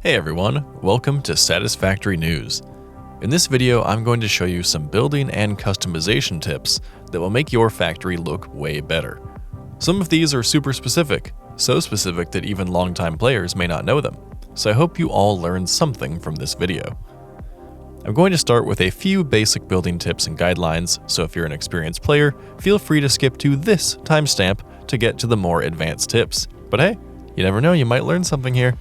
Hey everyone, welcome to Satisfactory News. In this video, I'm going to show you some building and customization tips that will make your factory look way better. Some of these are super specific, so specific that even longtime players may not know them, so I hope you all learned something from this video. I'm going to start with a few basic building tips and guidelines, so if you're an experienced player, feel free to skip to this timestamp to get to the more advanced tips. But hey, you never know, you might learn something here.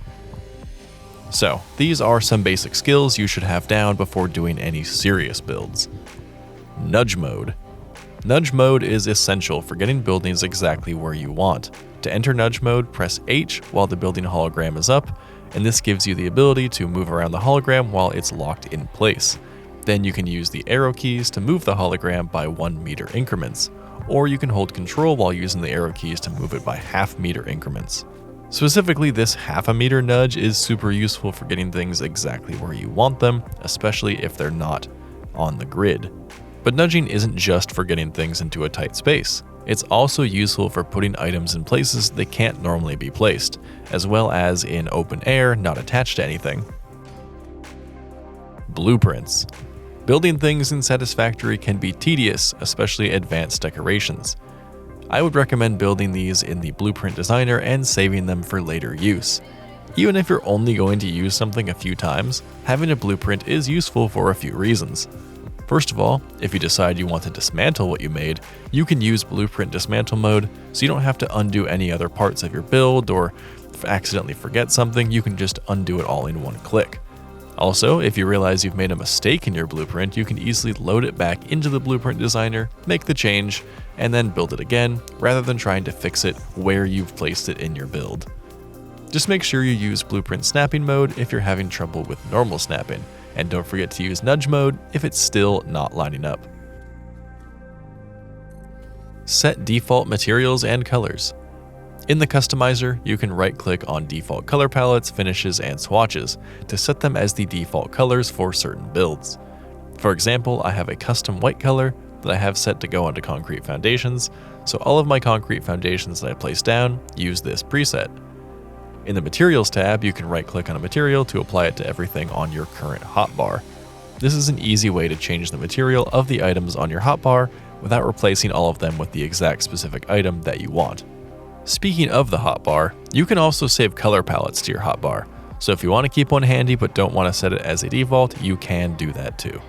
So, these are some basic skills you should have down before doing any serious builds. Nudge mode. Nudge mode is essential for getting buildings exactly where you want. To enter nudge mode, press H while the building hologram is up, and this gives you the ability to move around the hologram while it's locked in place. Then you can use the arrow keys to move the hologram by 1 meter increments, or you can hold control while using the arrow keys to move it by half-meter increments. Specifically, this half-a-meter nudge is super useful for getting things exactly where you want them, especially if they're not on the grid. But nudging isn't just for getting things into a tight space. It's also useful for putting items in places they can't normally be placed, as well as in open air not attached to anything. Blueprints. Building things in Satisfactory can be tedious, especially advanced decorations. I would recommend building these in the Blueprint Designer and saving them for later use. Even if you're only going to use something a few times, having a blueprint is useful for a few reasons. First of all, if you decide you want to dismantle what you made, you can use Blueprint Dismantle mode, so you don't have to undo any other parts of your build, or if you accidentally forget something, you can just undo it all in one click. Also, if you realize you've made a mistake in your blueprint, you can easily load it back into the Blueprint Designer, make the change, and then build it again, rather than trying to fix it where you've placed it in your build. Just make sure you use Blueprint Snapping mode if you're having trouble with normal snapping, and don't forget to use Nudge mode if it's still not lining up. Set default materials and colors. In the customizer, you can right-click on default color palettes, finishes, and swatches to set them as the default colors for certain builds. For example, I have a custom white color that I have set to go onto concrete foundations, so all of my concrete foundations that I place down use this preset. In the Materials tab, you can right-click on a material to apply it to everything on your current hotbar. This is an easy way to change the material of the items on your hotbar without replacing all of them with the exact specific item that you want. Speaking of the hotbar, you can also save color palettes to your hotbar, so if you want to keep one handy but don't want to set it as a default, you can do that too.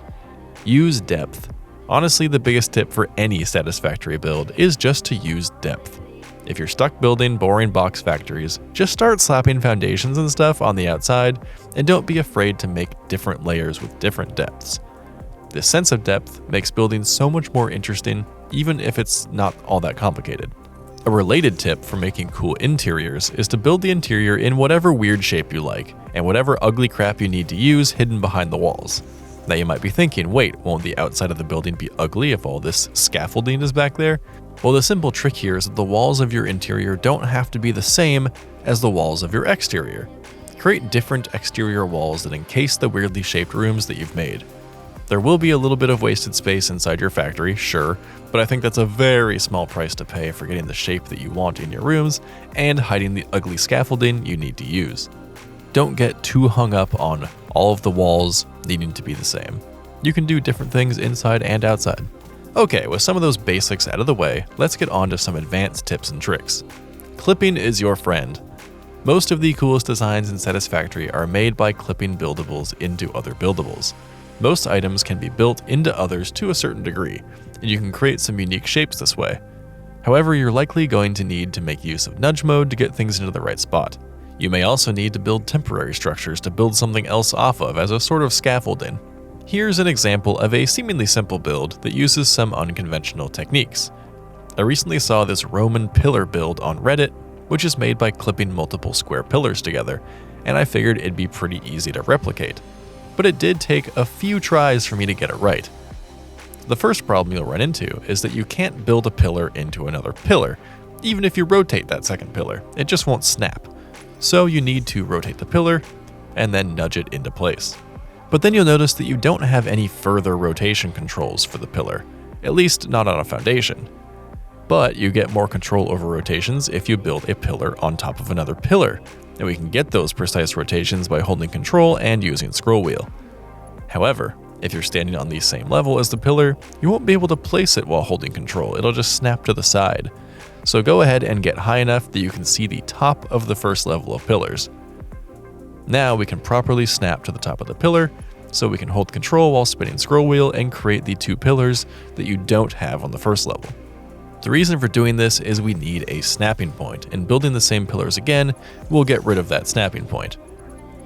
Use depth. Honestly, the biggest tip for any Satisfactory build is just to use depth. If you're stuck building boring box factories, just start slapping foundations and stuff on the outside, and don't be afraid to make different layers with different depths. This sense of depth makes building so much more interesting, even if it's not all that complicated. A related tip for making cool interiors is to build the interior in whatever weird shape you like, and whatever ugly crap you need to use hidden behind the walls. Now you might be thinking, wait, won't the outside of the building be ugly if all this scaffolding is back there? Well, the simple trick here is that the walls of your interior don't have to be the same as the walls of your exterior. Create different exterior walls that encase the weirdly shaped rooms that you've made. There will be a little bit of wasted space inside your factory, sure, but I think that's a very small price to pay for getting the shape that you want in your rooms and hiding the ugly scaffolding you need to use. Don't get too hung up on all of the walls needing to be the same. You can do different things inside and outside. Okay, with some of those basics out of the way, let's get on to some advanced tips and tricks. Clipping is your friend. Most of the coolest designs in Satisfactory are made by clipping buildables into other buildables. Most items can be built into others to a certain degree, and you can create some unique shapes this way. However, you're likely going to need to make use of nudge mode to get things into the right spot. You may also need to build temporary structures to build something else off of as a sort of scaffolding. Here's an example of a seemingly simple build that uses some unconventional techniques. I recently saw this Roman pillar build on Reddit, which is made by clipping multiple square pillars together, and I figured it'd be pretty easy to replicate. But it did take a few tries for me to get it right. The first problem you'll run into is that you can't build a pillar into another pillar, even if you rotate that second pillar, it just won't snap. So you need to rotate the pillar and then nudge it into place. But then you'll notice that you don't have any further rotation controls for the pillar, at least not on a foundation. But you get more control over rotations if you build a pillar on top of another pillar, and we can get those precise rotations by holding Control and using scroll wheel. However, if you're standing on the same level as the pillar, you won't be able to place it while holding Control, it'll just snap to the side. So go ahead and get high enough that you can see the top of the first level of pillars. Now we can properly snap to the top of the pillar, so we can hold Control while spinning scroll wheel and create the 2 pillars that you don't have on the first level. The reason for doing this is we need a snapping point, and building the same pillars again will get rid of that snapping point.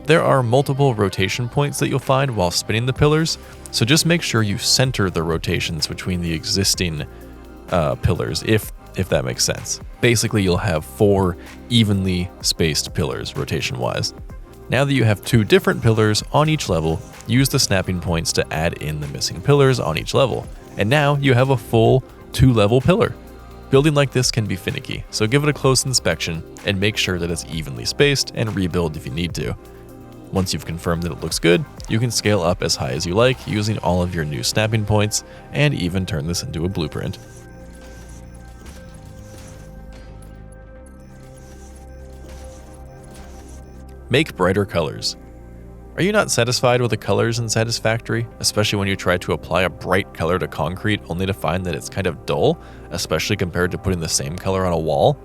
There are multiple rotation points that you'll find while spinning the pillars, so just make sure you center the rotations between the existing pillars, if that makes sense. Basically, you'll have 4 evenly spaced pillars rotation-wise. Now that you have 2 different pillars on each level, use the snapping points to add in the missing pillars on each level, and now you have a full 2-level pillar. Building like this can be finicky, so give it a close inspection and make sure that it's evenly spaced and rebuild if you need to. Once you've confirmed that it looks good, you can scale up as high as you like using all of your new snapping points and even turn this into a blueprint. Make brighter colors. Are you not satisfied with the colors in Satisfactory, especially when you try to apply a bright color to concrete only to find that it's kind of dull, especially compared to putting the same color on a wall?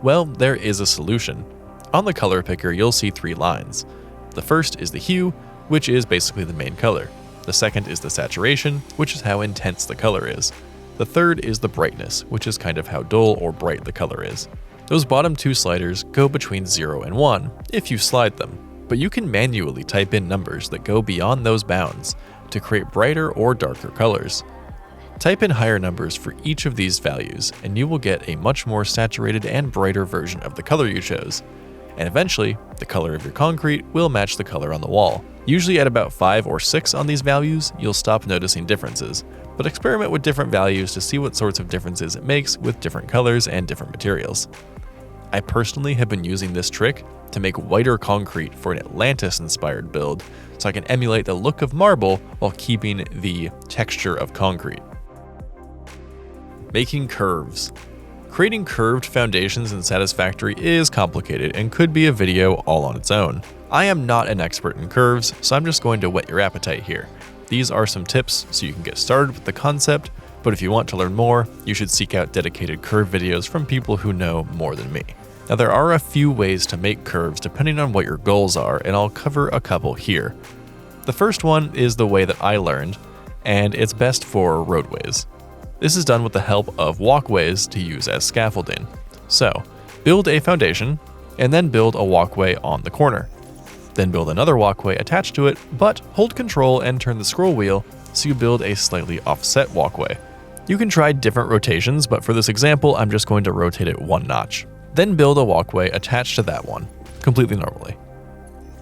Well, there is a solution. On the color picker, you'll see 3 lines. The first is the hue, which is basically the main color. The second is the saturation, which is how intense the color is. The third is the brightness, which is kind of how dull or bright the color is. Those bottom 2 sliders go between 0 and 1 if you slide them, but you can manually type in numbers that go beyond those bounds to create brighter or darker colors. Type in higher numbers for each of these values, and you will get a much more saturated and brighter version of the color you chose. And eventually, the color of your concrete will match the color on the wall. Usually at about 5 or 6 on these values, you'll stop noticing differences, but experiment with different values to see what sorts of differences it makes with different colors and different materials. I personally have been using this trick to make whiter concrete for an Atlantis-inspired build, so I can emulate the look of marble while keeping the texture of concrete. Making curves. Creating curved foundations in Satisfactory is complicated and could be a video all on its own. I am not an expert in curves, so I'm just going to whet your appetite here. These are some tips so you can get started with the concept, but if you want to learn more, you should seek out dedicated curve videos from people who know more than me. Now, there are a few ways to make curves depending on what your goals are, and I'll cover a couple here. The first one is the way that I learned, and it's best for roadways. This is done with the help of walkways to use as scaffolding. So, build a foundation, and then build a walkway on the corner. Then build another walkway attached to it, but hold Control and turn the scroll wheel so you build a slightly offset walkway. You can try different rotations, but for this example, I'm just going to rotate it 1 notch. Then build a walkway attached to that one, completely normally.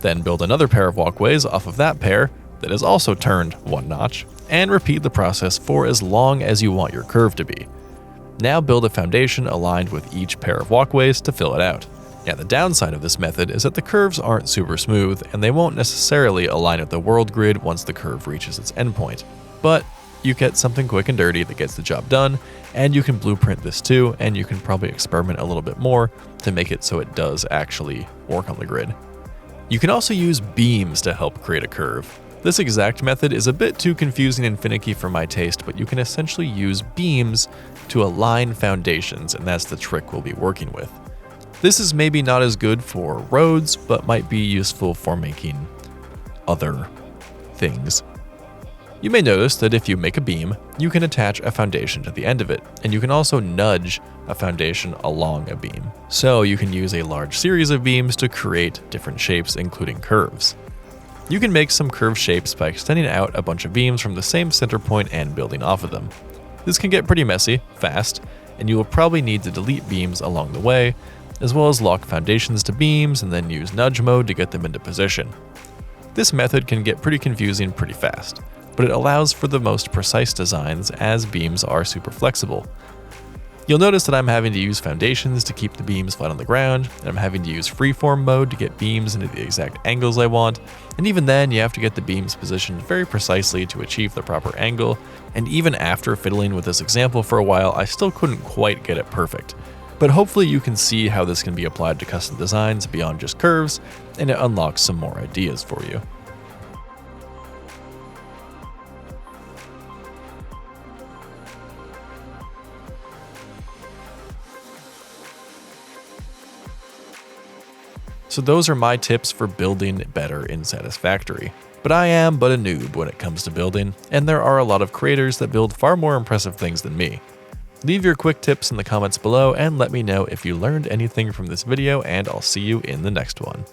Then build another pair of walkways off of that pair that is also turned 1 notch, and repeat the process for as long as you want your curve to be. Now build a foundation aligned with each pair of walkways to fill it out. Now, the downside of this method is that the curves aren't super smooth, and they won't necessarily align with the world grid once the curve reaches its endpoint. But you get something quick and dirty that gets the job done, and you can blueprint this too, and you can probably experiment a little bit more to make it so it does actually work on the grid. You can also use beams to help create a curve. This exact method is a bit too confusing and finicky for my taste, but you can essentially use beams to align foundations, and that's the trick we'll be working with. This is maybe not as good for roads, but might be useful for making other things. You may notice that if you make a beam, you can attach a foundation to the end of it, and you can also nudge a foundation along a beam. So you can use a large series of beams to create different shapes, including curves. You can make some curved shapes by extending out a bunch of beams from the same center point and building off of them. This can get pretty messy, fast, and you will probably need to delete beams along the way, as well as lock foundations to beams and then use nudge mode to get them into position. This method can get pretty confusing pretty fast, but it allows for the most precise designs as beams are super flexible. You'll notice that I'm having to use foundations to keep the beams flat on the ground, and I'm having to use freeform mode to get beams into the exact angles I want, and even then you have to get the beams positioned very precisely to achieve the proper angle, and even after fiddling with this example for a while, I still couldn't quite get it perfect. But hopefully you can see how this can be applied to custom designs beyond just curves, and it unlocks some more ideas for you. So those are my tips for building better in Satisfactory. But I am but a noob when it comes to building, and there are a lot of creators that build far more impressive things than me. Leave your quick tips in the comments below and let me know if you learned anything from this video, and I'll see you in the next one.